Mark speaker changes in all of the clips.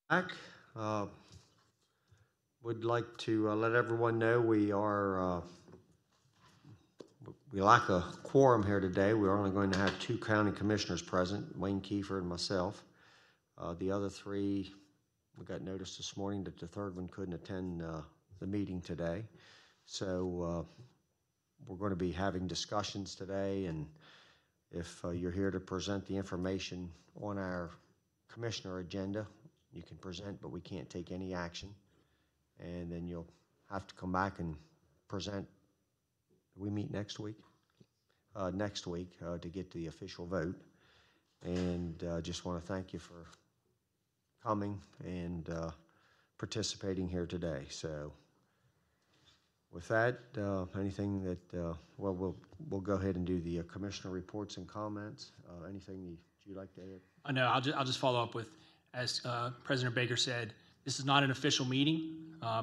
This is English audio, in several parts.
Speaker 1: Back. Uh, would like to let everyone know we lack a quorum here today. We're only going to have two county commissioners present, Wayne Kiefer and myself. The other three, we got notice this morning that the third one couldn't attend the meeting today. So we're going to be having discussions today, and if you're here to present the information on our commissioner agenda, you can present, but we can't take any action. And then you'll have to come back and present. We meet next week? Next week to get the official vote. And just want to thank you for coming and participating here today. So with that, anything that, well, we'll go ahead and do the commissioner reports and comments. Anything you'd like to add?
Speaker 2: No, I'll just follow up with, as President Baker said, this is not an official meeting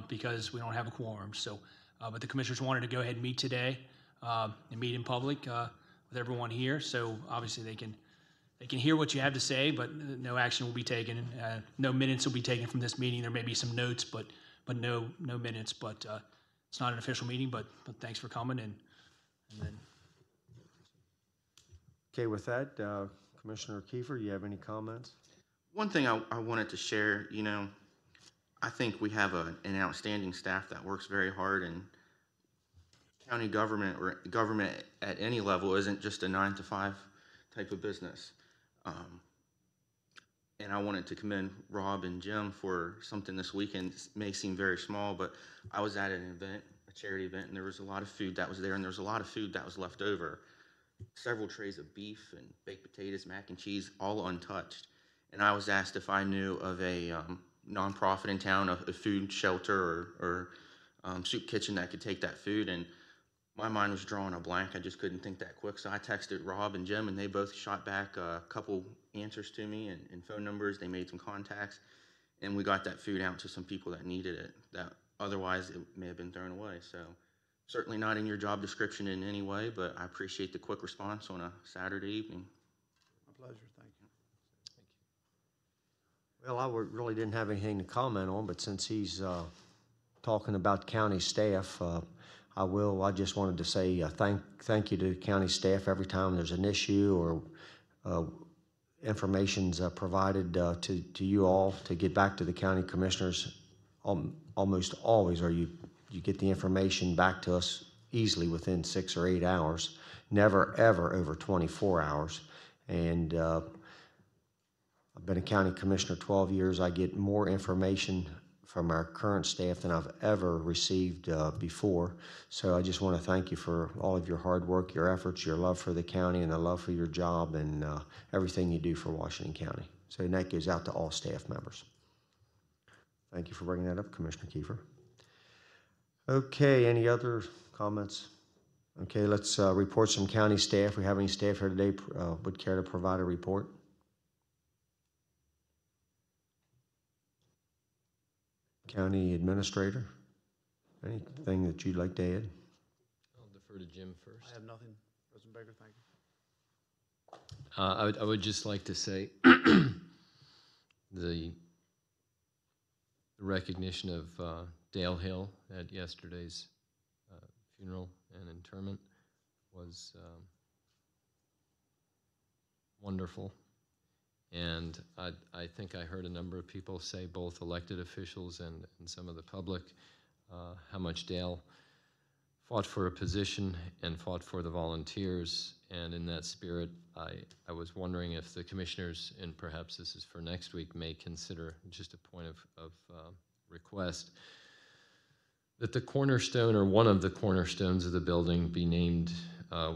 Speaker 2: because we don't have a quorum. So, but the commissioners wanted to go ahead and meet today and meet in public with everyone here. So obviously they can hear what you have to say, but no action will be taken. No minutes will be taken from this meeting. There may be some notes, but no minutes. But it's not an official meeting. But thanks for coming and then.
Speaker 1: Okay, with that, Commissioner Kiefer, you have any comments?
Speaker 3: One thing I wanted to share, I think we have an outstanding staff that works very hard, and county government or government at any level isn't just a 9-to-5 type of business. And I wanted to commend Rob and Jim for something this weekend. It may seem very small, but I was at an event, a charity event, and there was a lot of food that was there, and there was a lot of food that was left over. Several trays of beef and baked potatoes, mac and cheese, all untouched. And I was asked if I knew of a nonprofit in town, a food shelter or soup kitchen that could take that food. And my mind was drawing a blank. I just couldn't think that quick. So I texted Rob and Jim, and they both shot back a couple answers to me and phone numbers. They made some contacts, and we got that food out to some people that needed it, that otherwise it may have been thrown away. So certainly not in your job description in any way, but I appreciate the quick response on a Saturday evening.
Speaker 4: My pleasure. Thank you.
Speaker 1: Well, I really didn't have anything to comment on, but since he's talking about county staff, I just wanted to say thank you to county staff every time there's an issue or information's provided to you all to get back to the county commissioners. Almost always, or you get the information back to us easily within 6 or 8 hours. Never ever over 24 hours. And I've been a county commissioner 12 years. I get more information from our current staff than I've ever received before. So I just want to thank you for all of your hard work, your efforts, your love for the county, and the love for your job and everything you do for Washington County. So that goes out to all staff members. Thank you for bringing that up, Commissioner Kiefer. Okay, any other comments? Okay, let's report some county staff. We have any staff here today would care to provide a report? County Administrator, anything that you'd like to add?
Speaker 5: I'll defer to Jim first.
Speaker 4: I have nothing. President Baker, thank you.
Speaker 5: I would just like to say the recognition of Dale Hill at yesterday's funeral and interment was wonderful. And I think I heard a number of people say, both elected officials and some of the public, how much Dale fought for a position and fought for the volunteers. And in that spirit, I was wondering if the commissioners, and perhaps this is for next week, may consider just a point of request that the cornerstone or one of the cornerstones of the building be named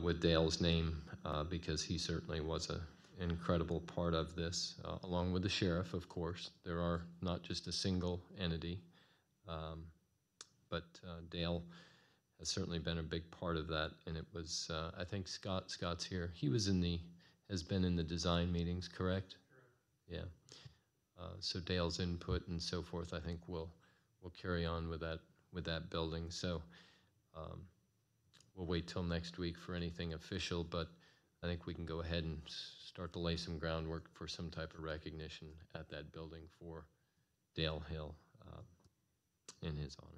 Speaker 5: with Dale's name because he certainly was an incredible part of this, along with the sheriff, of course. There are not just a single entity, but Dale has certainly been a big part of that. And it was, I think Scott's here. He was has been in the design meetings, correct? Yeah. So Dale's input and so forth, I think will carry on with that building. So we'll wait till next week for anything official, but I think we can go ahead and start to lay some groundwork for some type of recognition at that building for Dale Hill in his honor.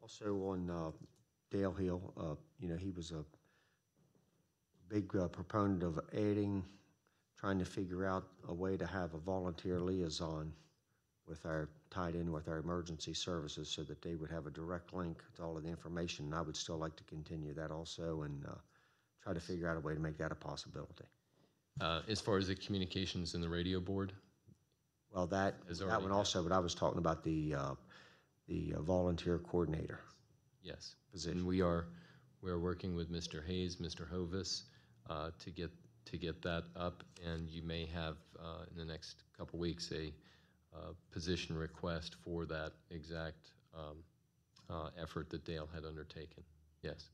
Speaker 1: Also on Dale Hill, he was a big proponent of trying to figure out a way to have a volunteer liaison tied in with our emergency services so that they would have a direct link to all of the information. And I would still like to continue that also and try to figure out a way to make that a possibility.
Speaker 5: As far as the communications and the radio board?
Speaker 1: Well, that one also, but I was talking about the volunteer coordinator.
Speaker 5: Yes.
Speaker 1: Position.
Speaker 5: And we're working with Mr. Hayes, Mr. Hovis, to get that up, and you may have in the next couple weeks a position request for that exact effort that Dale had undertaken. Yes.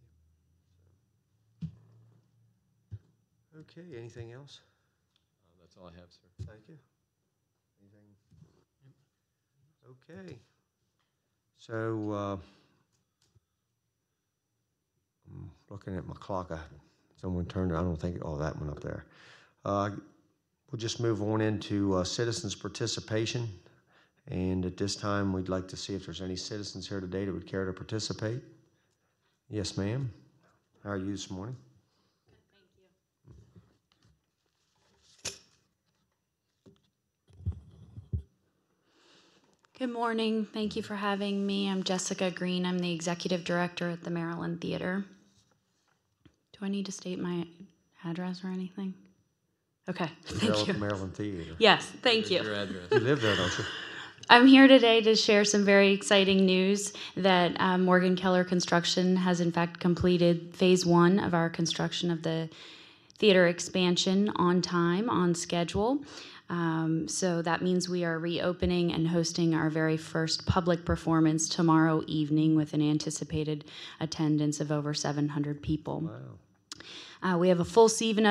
Speaker 1: Okay, anything else?
Speaker 5: That's all I have, sir.
Speaker 1: Thank you. Anything? Okay. So, I'm looking at my clock. Someone turned it. I don't think, oh, that one up there. We'll just move on into citizens' participation. And at this time, we'd like to see if there's any citizens here today that would care to participate. Yes, ma'am. How are you this morning?
Speaker 6: Good morning. Thank you for having me. I'm Jessica Green. I'm the executive director at the Maryland Theater. Do I need to state my address or anything? Okay, thank you.
Speaker 1: Maryland Theater.
Speaker 6: Yes, thank you.
Speaker 5: Your address.
Speaker 1: You live there, don't you?
Speaker 6: I'm here today to share some very exciting news that Morgan Keller Construction has in fact completed phase 1 of our construction of the theater expansion on time, on schedule. So that means we are reopening and hosting our very first public performance tomorrow evening with an anticipated attendance of over 700 people.
Speaker 1: Wow.
Speaker 6: We have a full season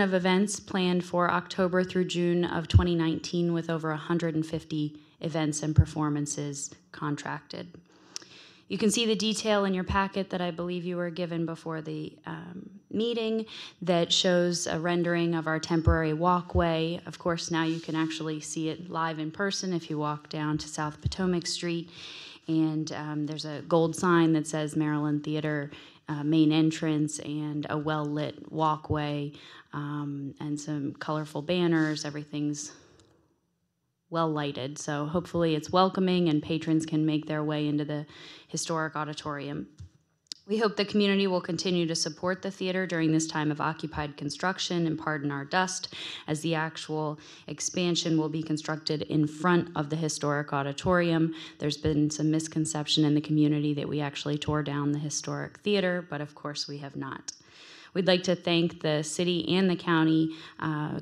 Speaker 6: of events planned for October through June of 2019 with over 150 events and performances contracted. You can see the detail in your packet that I believe you were given before the meeting that shows a rendering of our temporary walkway. Of course, now you can actually see it live in person if you walk down to South Potomac Street. And there's a gold sign that says Maryland Theater main entrance and a well-lit walkway and some colorful banners. Everything's well lighted, so hopefully it's welcoming and patrons can make their way into the historic auditorium. We hope the community will continue to support the theater during this time of occupied construction and pardon our dust, as the actual expansion will be constructed in front of the historic auditorium. There's been some misconception in the community that we actually tore down the historic theater, but of course we have not. We'd like to thank the city and the county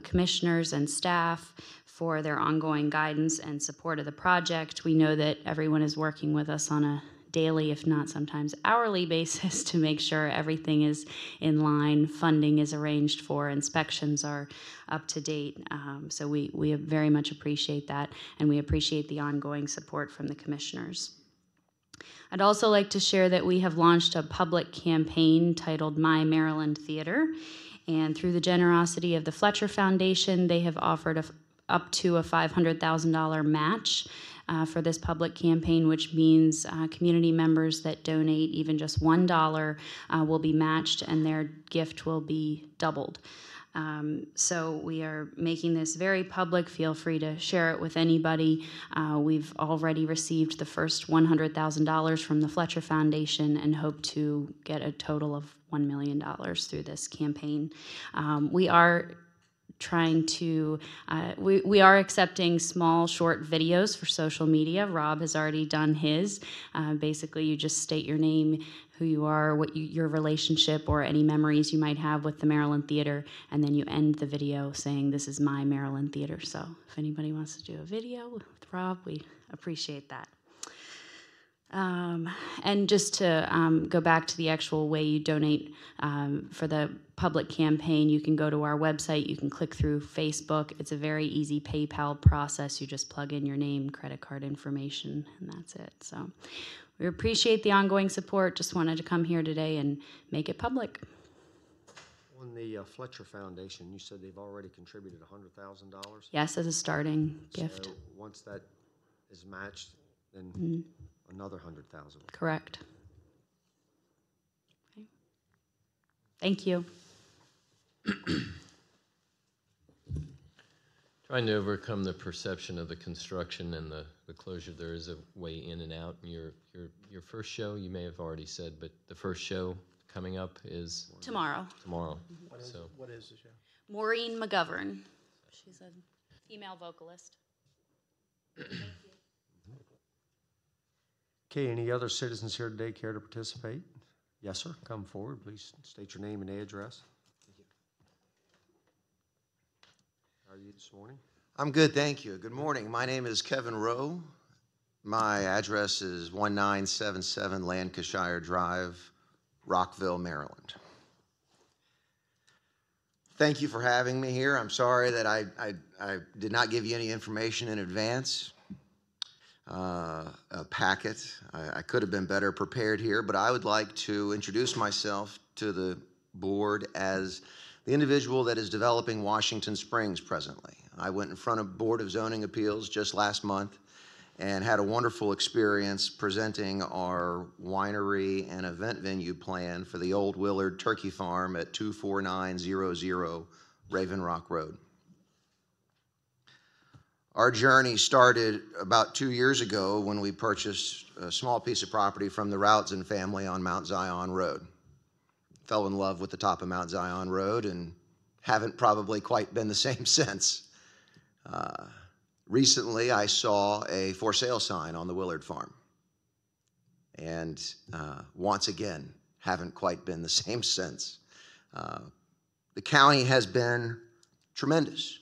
Speaker 6: commissioners and staff for their ongoing guidance and support of the project. We know that everyone is working with us on a daily, if not sometimes hourly basis to make sure everything is in line, funding is arranged for, inspections are up to date. So we very much appreciate that, and we appreciate the ongoing support from the commissioners. I'd also like to share that we have launched a public campaign titled My Maryland Theater, and through the generosity of the Fletcher Foundation, they have offered up to a $500,000 match for this public campaign, which means community members that donate even just $1 will be matched and their gift will be doubled. So we are making this very public. Feel free to share it with anybody. We've already received the first $100,000 from the Fletcher Foundation and hope to get a total of $1 million through this campaign. We are trying to, we are accepting small short videos for social media. Rob has already done his. Basically, you just state your name, who you are, your relationship, or any memories you might have with the Maryland Theater, and then you end the video saying, "This is my Maryland Theater." So if anybody wants to do a video with Rob, we appreciate that. And just to go back to the actual way you donate for the public campaign, you can go to our website, you can click through Facebook. It's a very easy PayPal process. You just plug in your name, credit card information, and that's it. So we appreciate the ongoing support. Just wanted to come here today and make it public.
Speaker 1: On the Fletcher Foundation, you said they've already contributed $100,000?
Speaker 6: Yes, as a starting gift.
Speaker 1: So once that is matched, then another 100,000.
Speaker 6: Correct. Okay. Thank you.
Speaker 5: Trying to overcome the perception of the construction and the closure, there is a way in and out. And your first show, you may have already said, but the first show coming up is
Speaker 6: Tomorrow.
Speaker 5: tomorrow.
Speaker 4: What is the show?
Speaker 6: Maureen McGovern. She's a female vocalist.
Speaker 1: Okay, any other citizens here today care to participate? Yes, sir. Come forward. Please state your name and address. How are you this morning?
Speaker 7: I'm good, thank you. Good morning. My name is Kevin Rowe. My address is 1977 Lancashire Drive, Rockville, Maryland. Thank you for having me here. I'm sorry that I did not give you any information in advance, a packet. I could have been better prepared here, but I would like to introduce myself to the board as the individual that is developing Washington Springs presently. I went in front of Board of Zoning Appeals just last month and had a wonderful experience presenting our winery and event venue plan for the Old Willard Turkey Farm at 24900 Raven Rock Road. Our journey started about 2 years ago when we purchased a small piece of property from the Routson family on Mount Zion Road. Fell in love with the top of Mount Zion Road and haven't probably quite been the same since. Recently, I saw a for sale sign on the Willard farm. And once again, haven't quite been the same since. The county has been tremendous.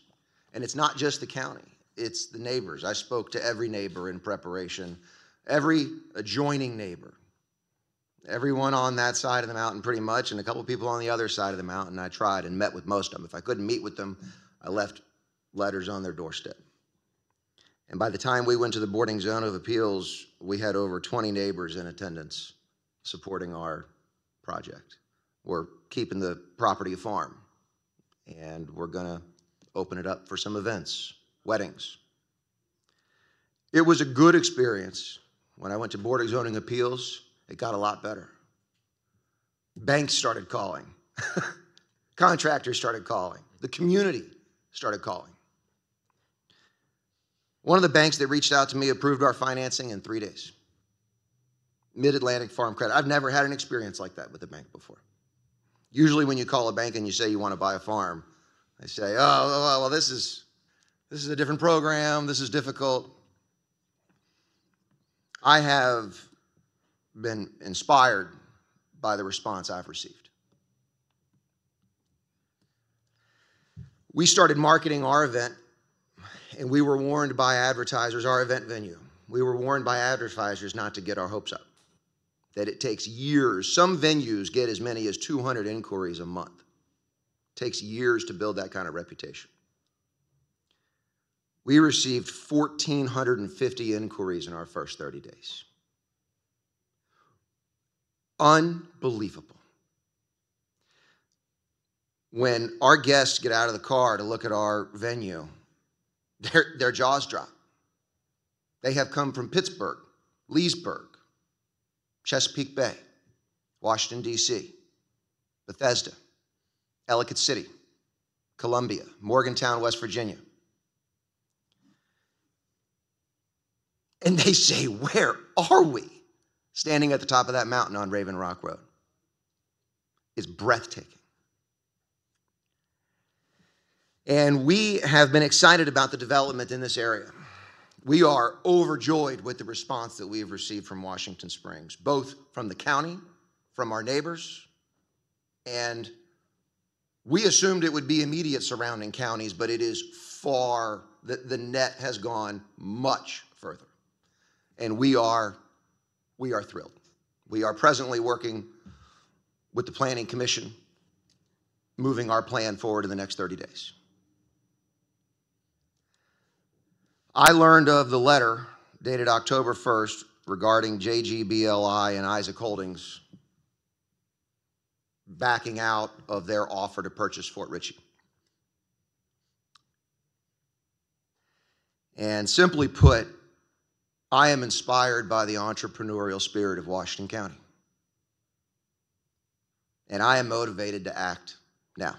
Speaker 7: And it's not just the county, it's the neighbors. I spoke to every neighbor in preparation, every adjoining neighbor. Everyone on that side of the mountain pretty much, and a couple people on the other side of the mountain. I tried and met with most of them. If I couldn't meet with them, I left letters on their doorstep. And by the time we went to the Boarding Zone of Appeals, we had over 20 neighbors in attendance supporting our project. We're keeping the property a farm, and we're gonna open it up for some events, weddings. It was a good experience. When I went to Board of Zoning Appeals, it got a lot better. Banks started calling. Contractors started calling. The community started calling. One of the banks that reached out to me approved our financing in 3 days. Mid-Atlantic Farm Credit. I've never had an experience like that with a bank before. Usually when you call a bank and you say you want to buy a farm, they say, oh, well, this is a different program. This is difficult. I have been inspired by the response I've received. We started marketing our event, and we were warned by advertisers, our event venue, we were warned by advertisers not to get our hopes up, that it takes years. Some venues get as many as 200 inquiries a month. It takes years to build that kind of reputation. We received 1,450 inquiries in our first 30 days. Unbelievable. When our guests get out of the car to look at our venue, their jaws drop. They have come from Pittsburgh, Leesburg, Chesapeake Bay, Washington, D.C., Bethesda, Ellicott City, Columbia, Morgantown, West Virginia. And they say, where are we? Standing at the top of that mountain on Raven Rock Road. It's breathtaking. And we have been excited about the development in this area. We are overjoyed with the response that we have received from Washington Springs, both from the county, from our neighbors, and we assumed it would be immediate surrounding counties, but it is far, the net has gone much further. And we are thrilled. We are presently working with the Planning Commission, moving our plan forward in the next 30 days. I learned of the letter dated October 1st regarding JGBLI and Isaac Holdings backing out of their offer to purchase Fort Ritchie. And simply put, I am inspired by the entrepreneurial spirit of Washington County. And I am motivated to act now.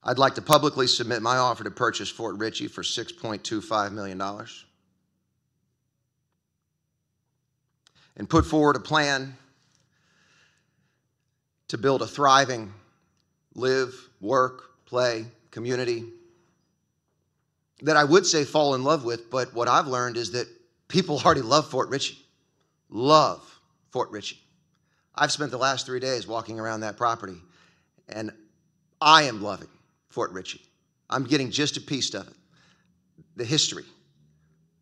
Speaker 7: I'd like to publicly submit my offer to purchase Fort Ritchie for $6.25 million and put forward a plan to build a thriving live, work, play community that I would say fall in love with, but what I've learned is that people already love Fort Ritchie. Love Fort Ritchie. I've spent the last 3 days walking around that property, and I am loving Fort Ritchie. I'm getting just a piece of it. The history,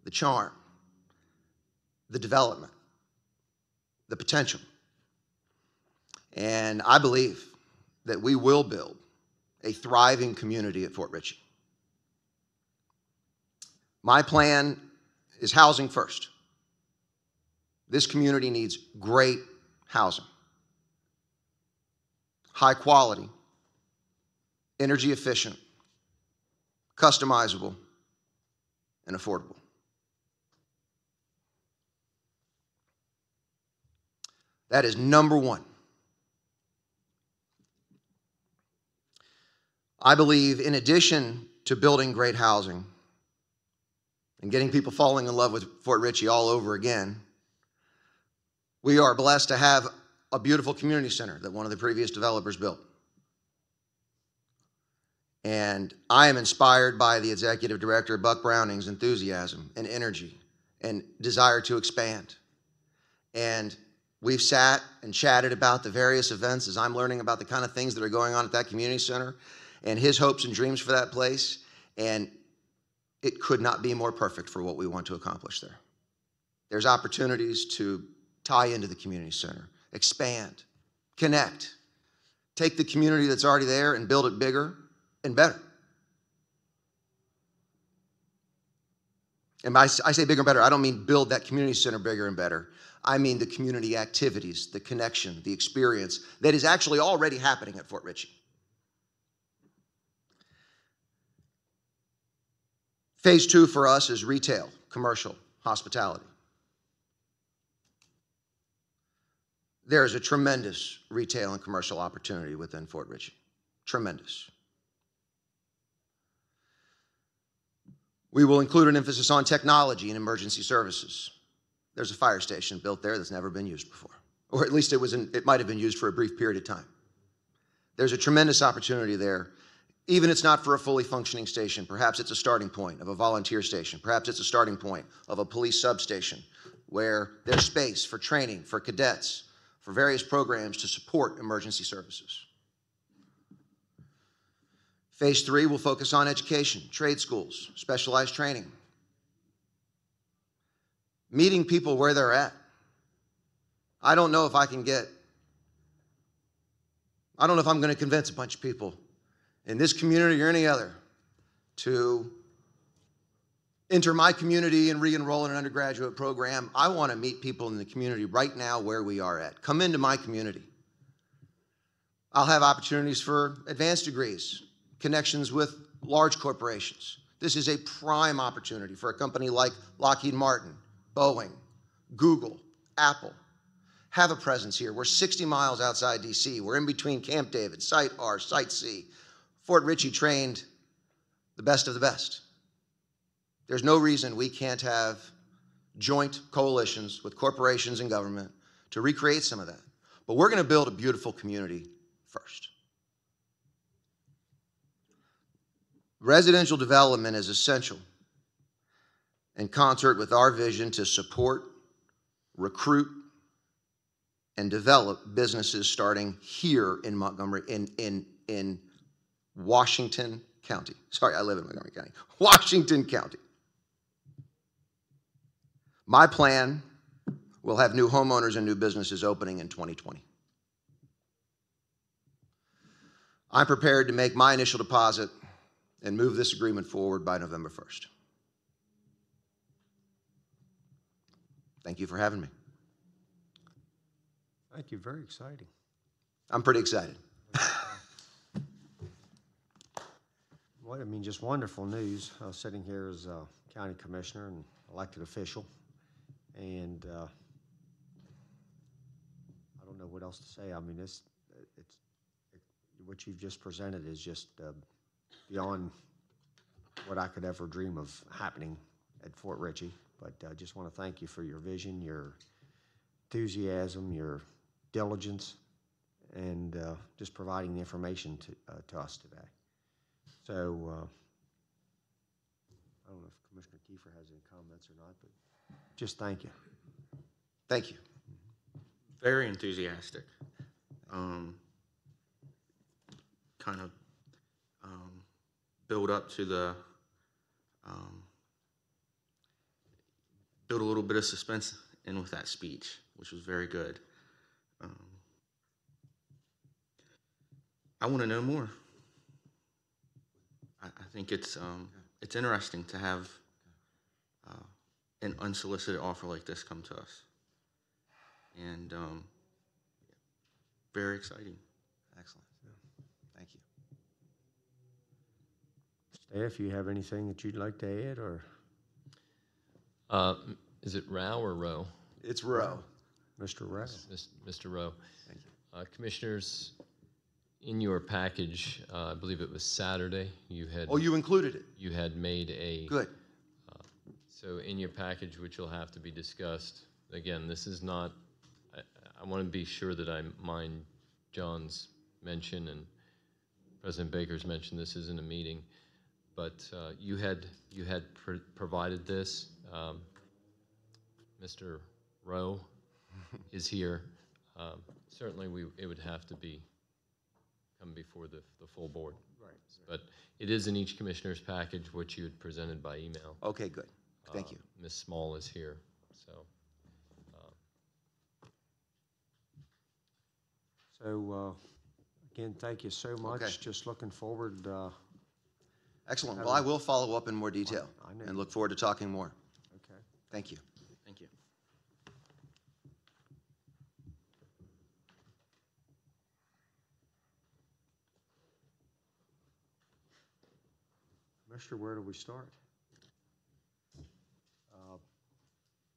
Speaker 7: the charm, the development, the potential. And I believe that we will build a thriving community at Fort Ritchie. My plan is housing first. This community needs great housing, high quality, energy efficient, customizable, and affordable. That is number one. I believe in addition to building great housing and getting people falling in love with Fort Ritchie all over again, we are blessed to have a beautiful community center that one of the previous developers built. And I am inspired by the executive director, Buck Browning's enthusiasm and energy and desire to expand. And we've sat and chatted about the various events as I'm learning about the kind of things that are going on at that community center and his hopes and dreams for that place. And it could not be more perfect for what we want to accomplish there. There's opportunities to tie into the community center, expand, connect, take the community that's already there and build it bigger and better. And I say bigger and better, I don't mean build that community center bigger and better. I mean the community activities, the connection, the experience that is actually already happening at Fort Ritchie. Phase 2 for us is retail, commercial, hospitality. There is a tremendous retail and commercial opportunity within Fort Ritchie. Tremendous. We will include an emphasis on technology and emergency services. There's a fire station built there that's never been used before, or at least it might have been used for a brief period of time. There's a tremendous opportunity there. Even if it's not for a fully functioning station, perhaps it's a starting point of a volunteer station. Perhaps it's a starting point of a police substation where there's space for training, for cadets, for various programs to support emergency services. Phase 3 will focus on education, trade schools, specialized training, meeting people where they're at. I don't know if I'm going to convince a bunch of people in this community or any other to enter my community and re-enroll in an undergraduate program. I want to meet people in the community right now where we are at. Come into my community. I'll have opportunities for advanced degrees, connections with large corporations. This is a prime opportunity for a company like Lockheed Martin, Boeing, Google, Apple. Have a presence here. We're 60 miles outside DC. We're in between Camp David, Site R, Site C. Fort Ritchie trained the best of the best. There's no reason we can't have joint coalitions with corporations and government to recreate some of that. But we're going to build a beautiful community first. Residential development is essential in concert with our vision to support, recruit, and develop businesses starting here in Montgomery, in Washington County. Sorry, I live in Montgomery County. Washington County. My plan will have new homeowners and new businesses opening in 2020. I'm prepared to make my initial deposit and move this agreement forward by November 1st. Thank you for having me.
Speaker 1: Thank you, very exciting.
Speaker 7: I'm pretty excited.
Speaker 1: Well, I mean, just wonderful news. Sitting here as a county commissioner and elected official, and I don't know what else to say. I mean, what you've just presented is just beyond what I could ever dream of happening at Fort Ritchie. But I just want to thank you for your vision, your enthusiasm, your diligence, and just providing the information to us today. So I don't know if Commissioner Kiefer has any comments or not, but just thank you.
Speaker 7: Thank you.
Speaker 3: Very enthusiastic. Kind of build up to the build a little bit of suspense in with that speech, which was very good. I want to know more. I think it's interesting to have an unsolicited offer like this come to us, and very exciting.
Speaker 7: Excellent. Thank you.
Speaker 1: Staff, you have anything that you'd like to add, or
Speaker 5: Is it Rao or Rowe?
Speaker 7: It's Rowe.
Speaker 1: Mr. Rowe?
Speaker 5: Mr. Rowe.
Speaker 7: Thank you.
Speaker 5: Commissioners, in your package, I believe it was Saturday, you had
Speaker 7: Oh, you included it.
Speaker 5: you had made a
Speaker 7: Good.
Speaker 5: So in your package, which will have to be discussed, again, this is not, I want to be sure that I mind John's mention and President Baker's mention, this isn't a meeting, but you had provided this. Mr. Rowe is here. Certainly it would have to come before the full board.
Speaker 1: Right.
Speaker 5: But it is in each commissioner's package, which you had presented by email.
Speaker 7: Okay, good. Thank you.
Speaker 5: Ms. Small is here, so.
Speaker 1: So, again, thank you so much.
Speaker 7: Okay.
Speaker 1: Just looking forward.
Speaker 7: Excellent. Well, I will follow up in more detail
Speaker 1: I know
Speaker 7: and
Speaker 1: you-
Speaker 7: look forward to talking more.
Speaker 1: Okay.
Speaker 7: Thank you.
Speaker 3: Thank you.
Speaker 1: Commissioner, where do we start?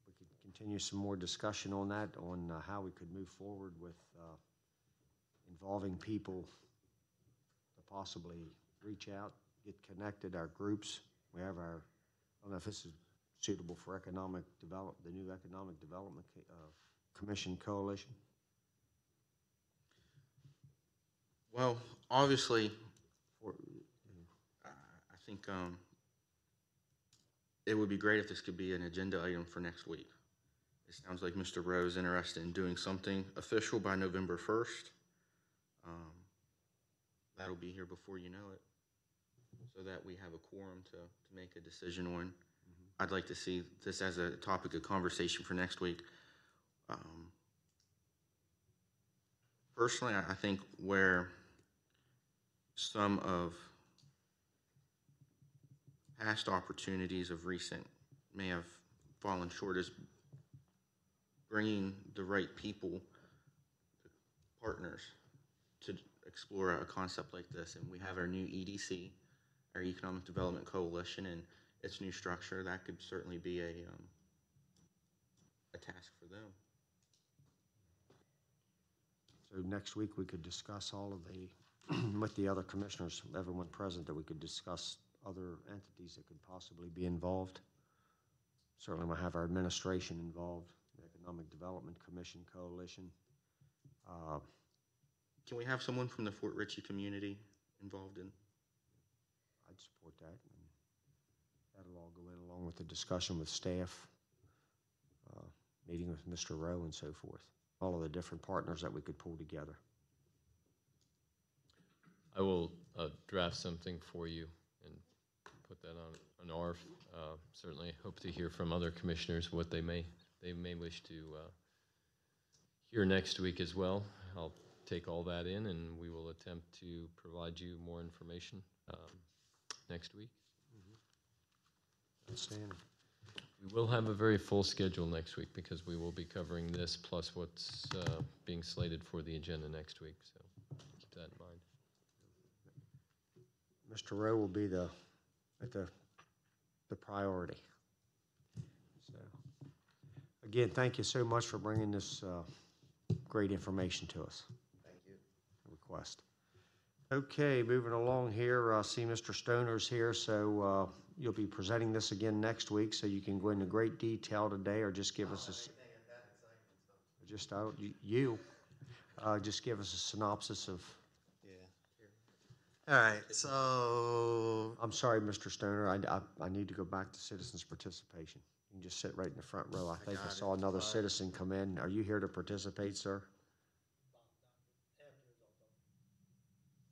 Speaker 1: We could continue some more discussion on that, on how we could move forward with involving people to possibly reach out, get connected, our groups. We have our, I don't know if this is suitable for economic develop, the new Economic Development Commission Coalition.
Speaker 3: Well, obviously,
Speaker 1: For,
Speaker 3: I think it would be great if this could be an agenda item for next week. It sounds like Mr. Rowe is interested in doing something official by November 1st. That'll be here before you know it, so that we have a quorum to make a decision on. I'd like to see this as a topic of conversation for next week. Personally, I think where some of past opportunities of recent may have fallen short is bringing the right people, partners, to explore a concept like this. And we have our new EDC, our Economic Development Coalition, and its new structure. That could certainly be a task for them.
Speaker 1: So next week we could discuss all of the, with the other commissioners, everyone present, that we could discuss other entities that could possibly be involved. Certainly we'll have our administration involved, the Economic Development Commission Coalition.
Speaker 3: Can we have someone from the Fort Ritchie community involved in?
Speaker 1: I'd support that. And that'll all go in along with the discussion with staff, meeting with Mr. Rowe and so forth. All of the different partners that we could pull together.
Speaker 5: I will draft something for you and put that on an ARF. Certainly hope to hear from other commissioners what they may wish to hear next week as well. I'll take all that in and we will attempt to provide you more information next week.
Speaker 1: Outstanding.
Speaker 5: We will have a very full schedule next week because we will be covering this plus what's being slated for the agenda next week, so keep that in mind.
Speaker 1: Mr. Rowe will be the priority. So, again, thank you so much for bringing this great information to us.
Speaker 7: Thank you.
Speaker 1: Request. Okay, moving along here, I see Mr. Stoner's here, so you'll be presenting this again next week, so you can go into great detail today, or just give us just just give us a synopsis of.
Speaker 8: All right, so
Speaker 1: I'm sorry, Mr. Stoner, I need to go back to citizens' participation. You can just sit right in the front row. I think I saw another citizen come in. Are you here to participate, sir?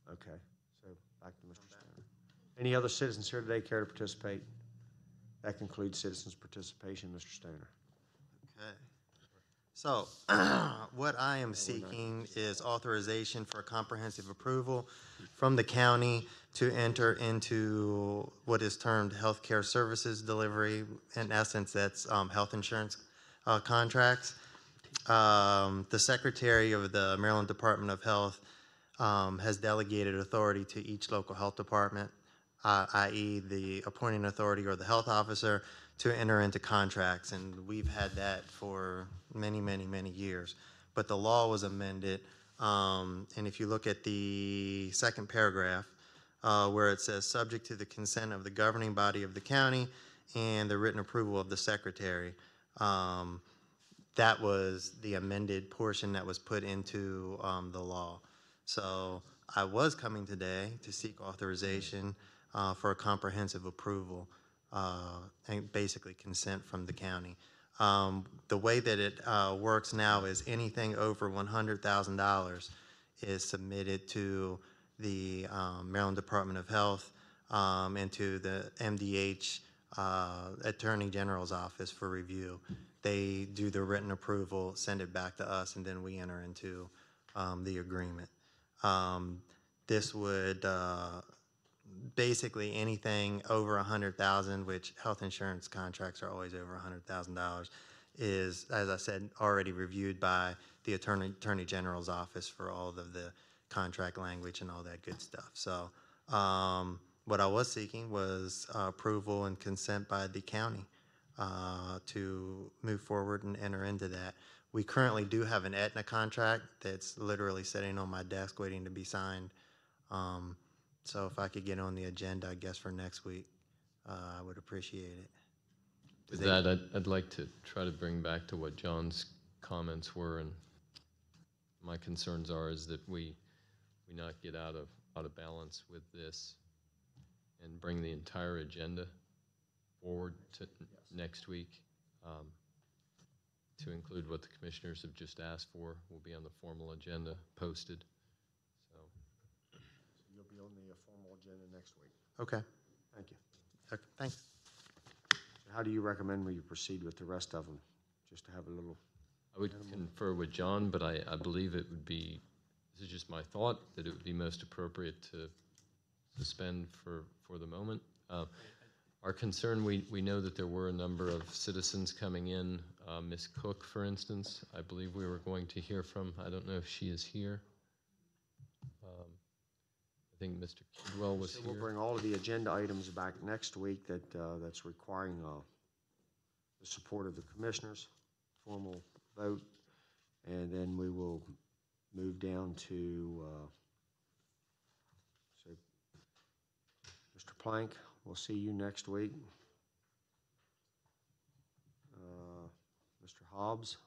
Speaker 1: Okay, so back to Mr. Stoner. Any other citizens here today care to participate? That concludes citizens' participation, Mr. Stoner.
Speaker 8: okay. So what I am seeking is authorization for comprehensive approval from the county to enter into what is termed healthcare services delivery. In essence, that's health insurance contracts. The Secretary of the Maryland Department of Health has delegated authority to each local health department, i.e. the appointing authority or the health officer, to enter into contracts. And we've had that for many, many, many years. But the law was amended, and if you look at the second paragraph, where it says, subject to the consent of the governing body of the county and the written approval of the secretary, that was the amended portion that was put into the law. So I was coming today to seek authorization for a comprehensive approval and basically consent from the county. The way that it works now is anything over $100,000 is submitted to the Maryland Department of Health and to the MDH Attorney General's office for review. They do the written approval, send it back to us, and then we enter into the agreement. This would basically anything over $100,000, which health insurance contracts are always over $100,000, is, as I said, already reviewed by the Attorney General's office for all of the contract language and all that good stuff. So what I was seeking was approval and consent by the county to move forward and enter into that. We currently do have an Aetna contract that's literally sitting on my desk waiting to be signed. So if I could get on the agenda, I guess, for next week, I would appreciate it.
Speaker 5: With that, I'd like to try to bring back to what John's comments were, and my concerns are is that we not get out of balance with this and bring the entire agenda forward to next week to include what the commissioners have just asked for. Will be on the formal agenda posted.
Speaker 1: You'll be on the formal agenda next week.
Speaker 8: Okay.
Speaker 1: Thank you.
Speaker 8: Okay, thanks.
Speaker 1: How do you recommend we proceed with the rest of them? Just to have a little.
Speaker 5: I would confer with John, but I believe it would be, this is just my thought, that it would be most appropriate to suspend for the moment. Our concern, we know that there were a number of citizens coming in. Ms. Cook, for instance, I believe we were going to hear from. I don't know if she is here. I think Mr. Kidwell was here.
Speaker 1: We'll bring all of the agenda items back next week that's requiring the support of the commissioners, formal vote, and then we will move down to Mr. Plank. We'll see you next week. Mr. Hobbs,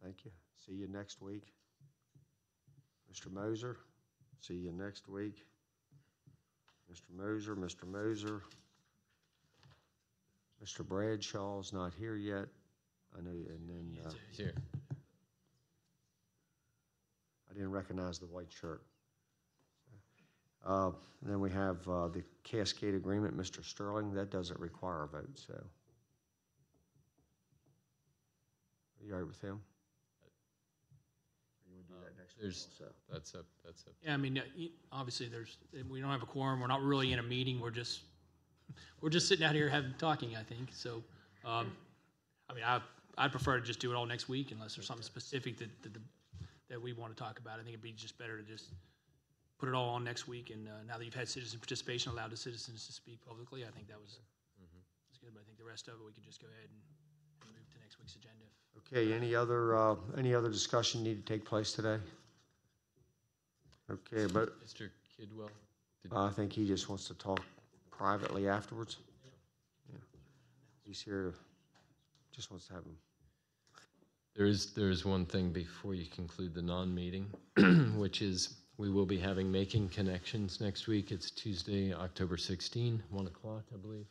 Speaker 1: thank you. See you next week. Mr. Moser, see you next week. Mr. Moser, Mr. Moser. Mr. Bradshaw's not here yet. I know, and then
Speaker 5: Here.
Speaker 1: I didn't recognize the white shirt. Then we have the Cascade Agreement, Mr. Sterling. That doesn't require a vote, so. Are you all right with him? Or you would do that next week also?
Speaker 5: That's up.
Speaker 2: Yeah, I mean, obviously, we don't have a quorum. We're not really in a meeting. We're just sitting out here talking, I think. So I mean, I'd prefer to just do it all next week unless there's something specific that we want to talk about. I think it'd be just better to just put it all on next week. And now that you've had citizen participation, allowed the citizens to speak publicly, I think that was good. But I think the rest of it, we can just go ahead and move to next week's agenda.
Speaker 1: Okay, any other discussion need to take place today? Okay, but
Speaker 5: Mr. Kidwell?
Speaker 1: I think he just wants to talk privately afterwards. Yeah. He's here, just wants to have him.
Speaker 5: There is one thing before you conclude the non-meeting, which is we will be having Making Connections next week. It's Tuesday, October 16, 1 o'clock, I believe.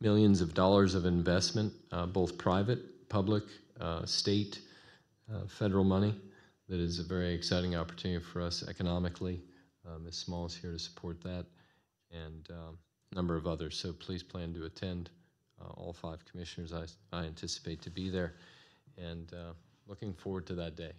Speaker 5: Millions of dollars of investment, both private, public, state, federal money. That is a very exciting opportunity for us economically. Ms. Small is here to support that, and a number of others. So please plan to attend. All 5 commissioners I anticipate to be there, and looking forward to that day.